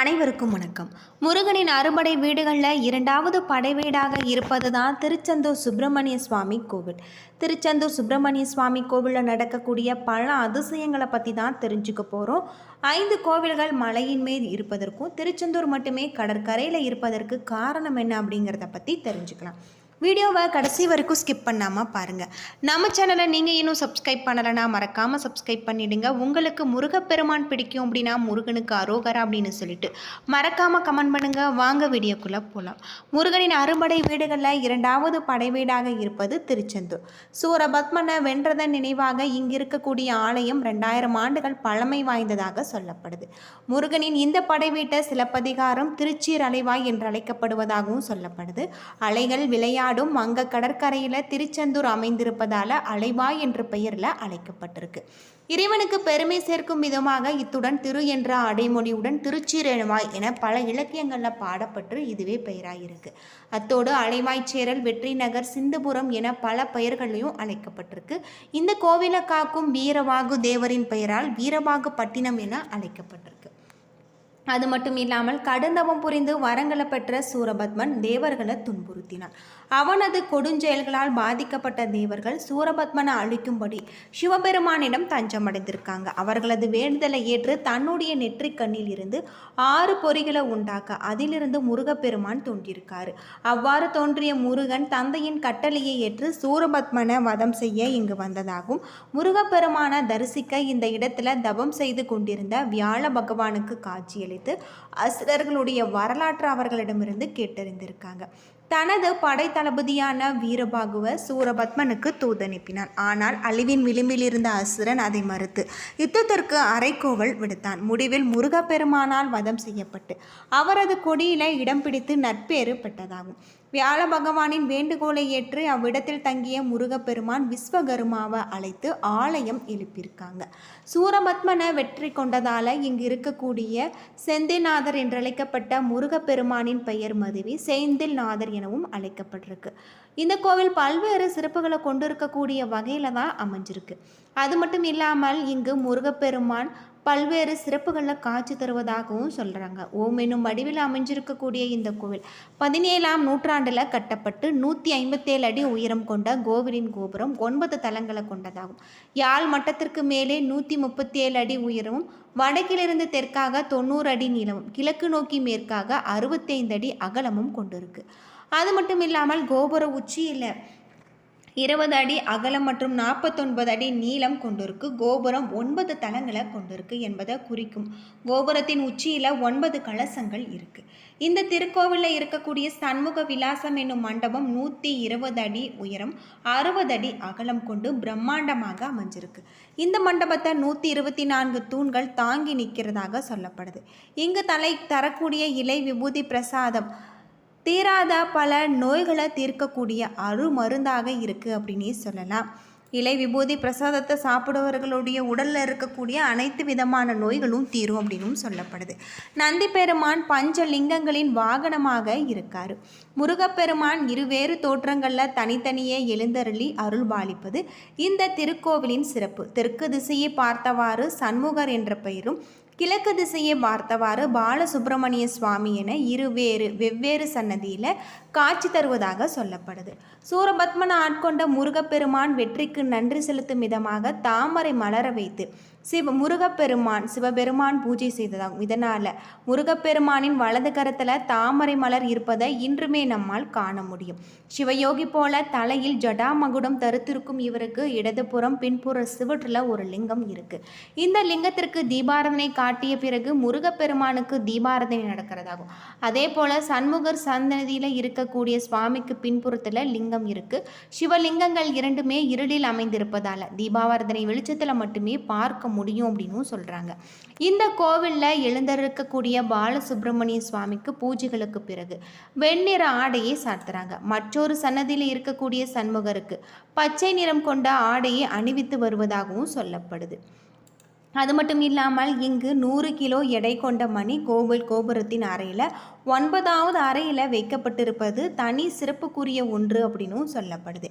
அனைவருக்கும் வணக்கம். முருகனின் அறுபடை வீடுகளில் இரண்டாவது படை வீடாக இருப்பது தான் திருச்செந்தூர் சுப்பிரமணிய சுவாமி கோவில். திருச்செந்தூர் சுப்பிரமணிய சுவாமி கோவிலில் நடக்கக்கூடிய பல அதிசயங்களை பற்றி தான் தெரிஞ்சுக்க போகிறோம். 5 கோவில்கள் மலையின் மேல் இருப்பதற்கும் திருச்செந்தூர் மட்டுமே கடற்கரையில் இருப்பதற்கு காரணம் என்ன அப்படிங்கிறத பற்றி தெரிஞ்சுக்கலாம். வீடியோவை கடைசி வரைக்கும் ஸ்கிப் பண்ணாமல் பாருங்கள். நம்ம சேனலை நீங்கள் இன்னும் சப்ஸ்கிரைப் பண்ணலைன்னா மறக்காமல் சப்ஸ்கிரைப் பண்ணிவிடுங்க. உங்களுக்கு முருகப்பெருமான் பிடிக்கும் அப்படின்னா முருகனுக்கு அரோகரா அப்படின்னு சொல்லிட்டு மறக்காமல் கமெண்ட் பண்ணுங்கள். வாங்க வீடியோக்குள்ளே போகலாம். முருகனின் அறுபடை வீடுகளில் இரண்டாவது படை வீடாக இருப்பது திருச்செந்தூர். சூரபத்மனை வென்றதன் நினைவாக இங்கு இருக்கக்கூடிய ஆலயம் 2000 ஆண்டுகள் பழமை வாய்ந்ததாக சொல்லப்படுது. முருகனின் இந்த படை வீட்டை சிலப்பதிகாரம் திருச்சீர் அலைவாய் என்று அழைக்கப்படுவதாகவும் சொல்லப்படுது. அலைகள் விளையாடும் அங்க கடற்கரையில் திருச்செந்தூர் அமைந்திருப்பதால அலைவாய் என்ற பெயரில் அழைக்கப்பட்டிருக்கு. இறைவனுக்கு பெருமை சேர்க்கும் விதமாக இத்துடன் திரு என்ற அடைமொழியுடன் திருச்சீரவாய் என பல இலக்கியங்களில் பாடப்பட்டு இதுவே பெயராயிருக்கு. அத்தோடு அலைவாய்ச்சேரல், வெற்றி நகர், சிந்துபுரம் என பல பெயர்களையும் அழைக்கப்பட்டிருக்கு. இந்த கோவிலை காக்கும் வீரவாகு தேவரின் பெயரால் வீரவாகு பட்டினம் என அழைக்கப்பட்டிருக்கு. அது மட்டும் இல்லாமல் கடுந்தவம் புரிந்து வரங்களை பெற்ற சூரபத்மன் தேவர்களை துன்புறுத்தினான். அவனது கொடுஞ்செயல்களால் பாதிக்கப்பட்ட தேவர்கள் சூரபத்மனை அழிக்கும்படி சிவபெருமானிடம் தஞ்சமடைந்திருக்காங்க. அவர்களது வேண்டுதலை ஏற்று தன்னுடைய நெற்றிக் கண்ணில் இருந்து 6 பொறிகளை உண்டாக்க அதிலிருந்து முருகப்பெருமான் தோன்றியிருக்காரு. அவ்வாறு தோன்றிய முருகன் தந்தையின் கட்டளையை ஏற்று சூரபத்மனை வதம் செய்ய இங்கு வந்ததாகவும் முருகப்பெருமானை தரிசிக்க இந்த இடத்துல தவம் செய்து கொண்டிருந்த வியாழ பகவானுக்கு காட்சியளித்து அசுரர்களுடைய வரலாற்று அவர்களிடமிருந்து கேட்டறிந்திருக்காங்க. தனது படை தளபதியான வீரபாகுவை சூரபத்மனுக்கு தூதனுப்பினான். ஆனால் அழிவின் விளிம்பில் இருந்த அசுரன் அதை மறுத்து யுத்தத்திற்கு அரைக்கோவல் விடுத்தான். முடிவில் முருகப்பெருமானால் வதம் செய்யப்பட்டு அவரது கொடியில இடம் பிடித்து நற்பேறு பெற்றதாகும். வியாழ பகவானின் வேண்டுகோளை ஏற்று அவ்விடத்தில் தங்கிய முருகப்பெருமான் விஸ்வகர்மாவை அழைத்து ஆலயம் எழுப்பியிருக்காங்க. சூரபத்மனை வெற்றி கொண்டதால இங்கு இருக்கக்கூடிய செந்தில்நாதர் என்றழைக்கப்பட்ட முருகப்பெருமானின் பெயர் மதுவி செந்தில்நாதர் எனவும் அழைக்கப்பட்டிருக்கு. இந்த கோவில் பல்வேறு சிறப்புகளை கொண்டிருக்கக்கூடிய வகையில் தான் அமைஞ்சிருக்கு. அது மட்டும் இல்லாமல் இங்கு முருகப்பெருமான் பல்வேறு சிறப்புகளில் காட்சி தருவதாகவும் சொல்கிறாங்க. ஓம் என்னும் வடிவில் அமைஞ்சிருக்கக்கூடிய இந்த கோவில் 17ஆம் நூற்றாண்டில் கட்டப்பட்டு 157 அடி உயரம் கொண்ட கோவிலின் கோபுரம் 9 தளங்களை கொண்டதாகும். யாழ் மட்டத்திற்கு மேலே 137 அடி உயரமும், வடக்கிலிருந்து தெற்காக 90 அடி நீளமும், கிழக்கு நோக்கி மேற்காக 65 அடி அகலமும் கொண்டிருக்கு. அது மட்டும் இல்லாமல் கோபுர உச்சியில் 20 அடி அகலம் மற்றும் 49 அடி நீளம் கொண்டிருக்கு. கோபுரம் 9 தளங்களை கொண்டிருக்கு என்பதை குறிக்கும். கோபுரத்தின் உச்சியில் 9 கலசங்கள் இருக்கு. இந்த திருக்கோவிலில் இருக்கக்கூடிய சண்முக விலாசம் என்னும் மண்டபம் 120 அடி உயரம் 60 அடி அகலம் கொண்டு பிரம்மாண்டமாக அமைஞ்சிருக்கு. இந்த மண்டபத்தை 124 தூண்கள் தாங்கி நிற்கிறதாக சொல்லப்படுது. இங்கு தரக்கூடிய இலை விபூதி பிரசாதம் தீராத பல நோய்களை தீர்க்கக்கூடிய அருமருந்தாக இருக்குது அப்படின்னே சொல்லலாம். இலை விபூதி பிரசாதத்தை சாப்பிடுவர்களுடைய உடலில் இருக்கக்கூடிய அனைத்து விதமான நோய்களும் தீரும் அப்படின்னும் சொல்லப்படுது. நந்தி பெருமான் பஞ்சலிங்கங்களின் வாகனமாக இருக்கார். முருகப்பெருமான் இருவேறு தோற்றங்களில் தனித்தனியே எழுந்தருளி அருள் பாலிப்பது இந்த திருக்கோவிலின் சிறப்பு. தெற்கு திசையை பார்த்தவாறு சண்முகர் என்ற பெயரும், கிழக்கு திசையை பார்த்தவாறு பாலசுப்பிரமணிய சுவாமி என வெவ்வேறு சன்னதியில் காட்சி தருவதாக சொல்லப்படுது. சூரபத்மனை ஆட்கொண்ட முருகப்பெருமான் வெற்றிக்கு நன்றி செலுத்தும் விதமாக தாமரை மலர வைத்து சிவபெருமான் பூஜை செய்ததாகும். இதனால் முருகப்பெருமானின் வலது கரத்தில் தாமரை மலர் இருப்பதை இன்றுமே நம்மால் காண முடியும். சிவயோகி போல தலையில் ஜடாமகுடம் தரித்திருக்கும் இவருக்கு இடதுபுறம் பின்புற சிவற்றில் ஒரு லிங்கம் இருக்கு. இந்த லிங்கத்திற்கு தீபாராதனை காட்டிய பிறகு முருகப்பெருமானுக்கு தீபாராதனை நடக்கிறதாகும். அதே போல சண்முகர் சன்னதியில் இருக்கக்கூடிய சுவாமிக்கு பின்புறத்தில் லிங்கம் இருக்கு. சிவலிங்கங்கள் இரண்டுமே இருளில் அமைந்திருப்பதால தீபாராதனை வெளிச்சத்தில் மட்டுமே பார்க்க முடியும் அப்படின்னு சொல்றாங்க. இந்த கோவிலில் எழுந்திருக்கக்கூடிய பாலசுப்பிரமணிய சுவாமிக்கு பூஜைகளுக்கு பிறகு வெண்ணிற ஆடையை சாத்துறாங்க. மற்றொரு சன்னதியில் இருக்கக்கூடிய சண்முகருக்கு பச்சை நிறம் கொண்ட ஆடையை அணிவித்து வருவதாகவும் சொல்லப்படுது. அது மட்டும் இல்லாமல் இங்கு 100 கிலோ எடை கொண்ட மணி கோவில் கோபுரத்தின் அறையில் 9வது அறையில் வைக்கப்பட்டிருப்பது தனி சிறப்புக்குரிய ஒன்று அப்படின்னும் சொல்லப்படுது.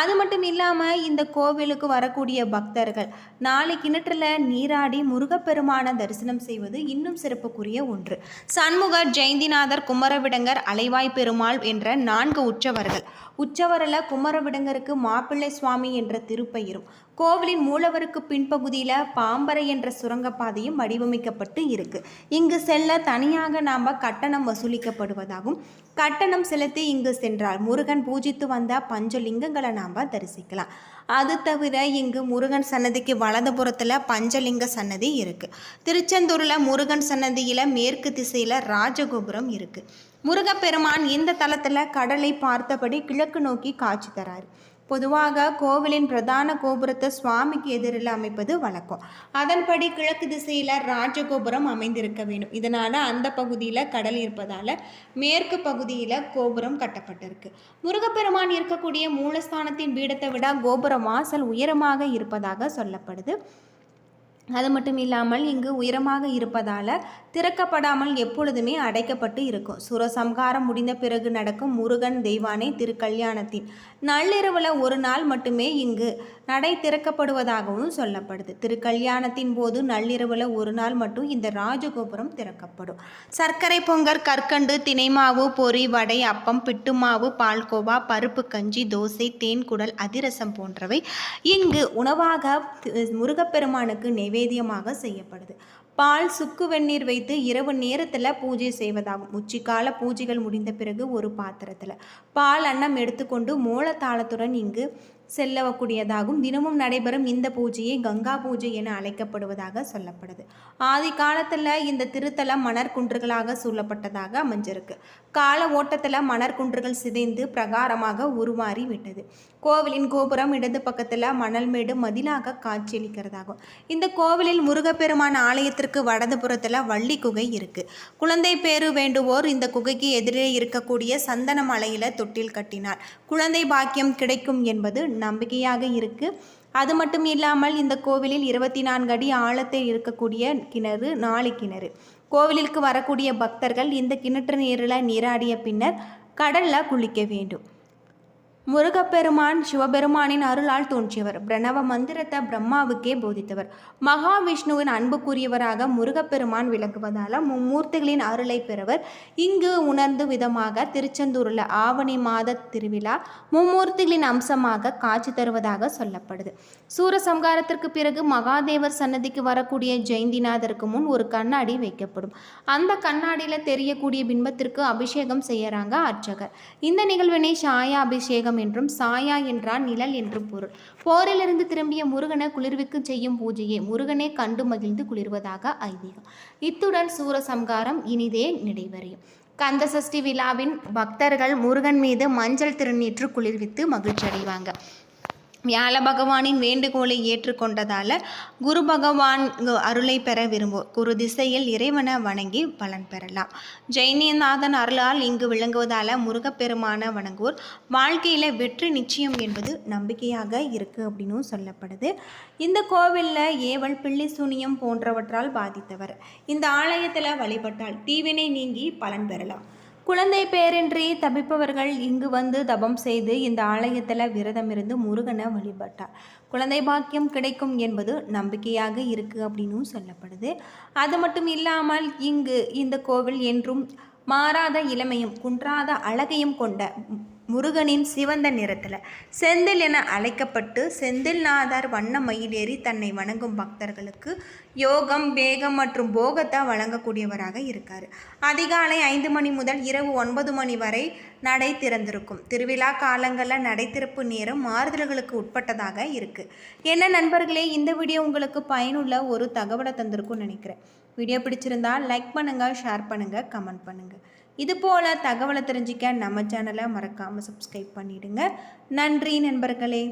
அது மட்டும் இல்லாமல் இந்த கோவிலுக்கு வரக்கூடிய பக்தர்கள் 4 கிணற்றில் நீராடி முருகப்பெருமான தரிசனம் செய்வது இன்னும் சிறப்புக்குரிய ஒன்று. சண்முகர், ஜெயந்திநாதர், குமரவிடங்கர், அலைவாய் பெருமாள் என்ற 4 உற்சவர்கள். உற்சவரில் குமரவிடங்கருக்கு மாப்பிள்ளை சுவாமி என்ற திருப்பெயரும், கோவிலின் மூலவருக்கு பின்பகுதியில் பாம்பரை என்ற சுரங்கப்பாதையும் வடிவமைக்கப்பட்டு இருக்கு. இங்கு செல்ல தனியாக நாம் கட்டணம் வசூலிக்கப்படுவதாகும். கட்டணம் செலுத்தி இங்கு சென்றால் முருகன் பூஜித்து வந்த பஞ்சலிங்கங்களை நாம் தரிசிக்கலாம். அது தவிர இங்கு முருகன் சன்னதிக்கு வலதுபுறத்தில் பஞ்சலிங்க சன்னதி இருக்குது. திருச்செந்தூரில் முருகன் சன்னதியில் மேற்கு திசையில் ராஜகோபுரம் இருக்குது. முருகப்பெருமான் இந்த தலத்தில் கடலை பார்த்தபடி கிழக்கு நோக்கி காட்சி தராரு. பொதுவாக கோவிலின் பிரதான கோபுரத்தை சுவாமிக்கு எதிரில் அமைப்பது வழக்கம். அதன்படி கிழக்கு திசையில் ராஜகோபுரம் அமைந்திருக்க வேண்டும். இதனால் அந்த பகுதியில் கடல் இருப்பதால் மேற்கு பகுதியில் கோபுரம் கட்டப்பட்டிருக்கு. முருகப்பெருமான் இருக்கக்கூடிய மூலஸ்தானத்தின் பீடத்தை விட கோபுர வாசல் உயரமாக இருப்பதாக சொல்லப்படுது. அது மட்டும் இல்லாமல் இங்கு உயரமாக இருப்பதால் திறக்கப்படாமல் எப்பொழுதுமே அடைக்கப்பட்டு இருக்கும். சூரசம்ஹாரம் முடிந்த பிறகு நடக்கும் முருகன் தெய்வானை திருக்கல்யாணத்தின் நள்ளிரவில் ஒரு நாள் மட்டுமே இங்கு நடை திறக்கப்படுவதாகவும் சொல்லப்படுது. திருக்கல்யாணத்தின் போது நள்ளிரவில் ஒரு நாள் மட்டும் இந்த ராஜகோபுரம் திறக்கப்படும். சர்க்கரை பொங்கல், கற்கண்டு, தினைமாவு, பொரி, வடை, அப்பம், பிட்டுமாவு, பால்கோவா, பருப்பு கஞ்சி, தோசை, தேன்குடல், அதிரசம் போன்றவை இங்கு உணவாக முருகப்பெருமானுக்கு நைவேத்தியமாக செய்யப்படுது. பால், சுக்கு வெந்நீர் வைத்து இரவு நேரத்தில் பூஜை செய்வதாகும். உச்சிக்கால பூஜைகள் முடிந்த பிறகு ஒரு பாத்திரத்தில் பால் அன்னம் எடுத்துக்கொண்டு மோளத்தாளத்துடன் இங்கு செல்லக்கூடியதாகும். தினமும் நடைபெறும் இந்த பூஜையை கங்கா பூஜை என அழைக்கப்படுவதாக சொல்லப்படுது. ஆதி காலத்தில் இந்த திருத்தலம் மணற்குன்றுகளாக சூழப்பட்டதாக அமைஞ்சிருக்கு. கால ஓட்டத்தில் மணற்குன்றுகள் சிதைந்து பிரகாரமாக உருமாறி விட்டது. கோவிலின் கோபுரம் இடது பக்கத்தில் மணல்மேடு மதிலாக காட்சியளிக்கிறதாகும். இந்த கோவிலில் முருகப்பெருமான் ஆலயத்திற்கு வடதுபுறத்தில் வள்ளி குகை இருக்கு. குழந்தை பேறு வேண்டுவோர் இந்த குகைக்கு எதிரே இருக்கக்கூடிய சந்தன மலையில் தொட்டில் கட்டினார் குழந்தை பாக்கியம் கிடைக்கும் என்பது நம்பிக்கையாக இருக்கு. அது மட்டும் இல்லாமல் இந்த கோவிலில் 24 அடி ஆழத்தில் இருக்கக்கூடிய கிணறு 4 கிணறு. கோவிலுக்கு வரக்கூடிய பக்தர்கள் இந்த கிணற்று நீரில் நீராடிய பின்னர் கடலில் குளிக்க வேண்டும். முருகப்பெருமான் சிவபெருமானின் அருளால் தோன்றியவர். பிரணவ மந்திரத்தை பிரம்மாவுக்கே போதித்தவர். மகாவிஷ்ணுவின் அன்புக்குரியவராக முருகப்பெருமான் விளங்குவதால் மும்மூர்த்திகளின் அருளை பெறவர். இங்கு உணர்ந்து விதமாக திருச்செந்தூரில் ஆவணி மாத திருவிழா மும்மூர்த்திகளின் அம்சமாக காட்சி தருவதாக சொல்லப்படுது. சூரசம்ஹாரத்திற்கு பிறகு மகாதேவர் சன்னதிக்கு வரக்கூடிய ஜெயந்திநாதருக்கு முன் ஒரு கண்ணாடி வைக்கப்படும். அந்த கண்ணாடியில் தெரியக்கூடிய பிம்பத்திற்கு அபிஷேகம் செய்யறாங்க அர்ச்சகர். இந்த நிகழ்வினை சாயா அபிஷேகம் என்றும், சாயா என்றால் நிழல் என்றும் பொருள். போரிலிருந்து திரும்பிய முருகனை குளிர்விக்கு செய்யும் பூஜையை முருகனே கண்டு மகிழ்ந்து குளிர்வதாக ஐதீகம். இத்துடன் சூரசம்ஹாரம் இனிதே நிறைவடையும். கந்த சஷ்டி விழாவின் பக்தர்கள் முருகன் மீது மஞ்சள் திருநீற்று குளிர்வித்து மகிழ்ச்சி அடைவாங்க. வியாழ பகவானின் வேண்டுகோளை ஏற்றுக்கொண்டதால் குரு பகவான் அருளை பெற விரும்புவோர் குரு திசையில் இறைவனை வணங்கி பலன் பெறலாம். ஜெயந்திநாதன் அருளால் இங்கு விளங்குவதால் முருகப்பெருமான வணங்குவோர் வாழ்க்கையில் வெற்றி நிச்சயம் என்பது நம்பிக்கையாக இருக்குது அப்படின்னு சொல்லப்படுது. இந்த கோவிலில் ஏவல், பில்லி சூனியம் போன்றவற்றால் பாதித்தவர் இந்த ஆலயத்தில் வழிபட்டால் தீவினை நீங்கி பலன் பெறலாம். குழந்தை பேரின்றி தவிப்பவர்கள் இங்கு வந்து தபம் செய்து இந்த ஆலயத்தில் விரதமிருந்து முருகனை வழிபட்டார் குழந்தை பாக்கியம் கிடைக்கும் என்பது நம்பிக்கையாக இருக்குது அப்படின்னு சொல்லப்படுது. அது மட்டும் இல்லாமல் இங்கு இந்த கோவில் என்றும் மாறாத இளமையும் குன்றாத அழகையும் கொண்ட முருகனின் சிவந்த நிறத்தில் செந்தில் என அழைக்கப்பட்டு செந்தில்நாதர் வண்ண மயிலேறி தன்னை வணங்கும் பக்தர்களுக்கு யோகம், வேகம் மற்றும் போகத்தை வழங்கக்கூடியவராக இருக்கார். அதிகாலை 5 மணி முதல் இரவு 9 மணி வரை நடை திறந்திருக்கும். திருவிழா காலங்களில் நடை திறப்பு நேரம் மாறுதல்களுக்கு உட்பட்டதாக இருக்குது. என்ன நண்பர்களே, இந்த வீடியோ உங்களுக்கு பயனுள்ள ஒரு தகவலை தந்திருக்கும்னு நினைக்கிறேன். வீடியோ பிடிச்சிருந்தால் லைக் பண்ணுங்கள், ஷேர் பண்ணுங்கள், கமெண்ட் பண்ணுங்கள். இதுபோல் தகவலை தெரிஞ்சிக்க நம்ம சேனலை மறக்காமல் சப்ஸ்கிரைப் பண்ணிவிடுங்க. நன்றி நண்பர்களே.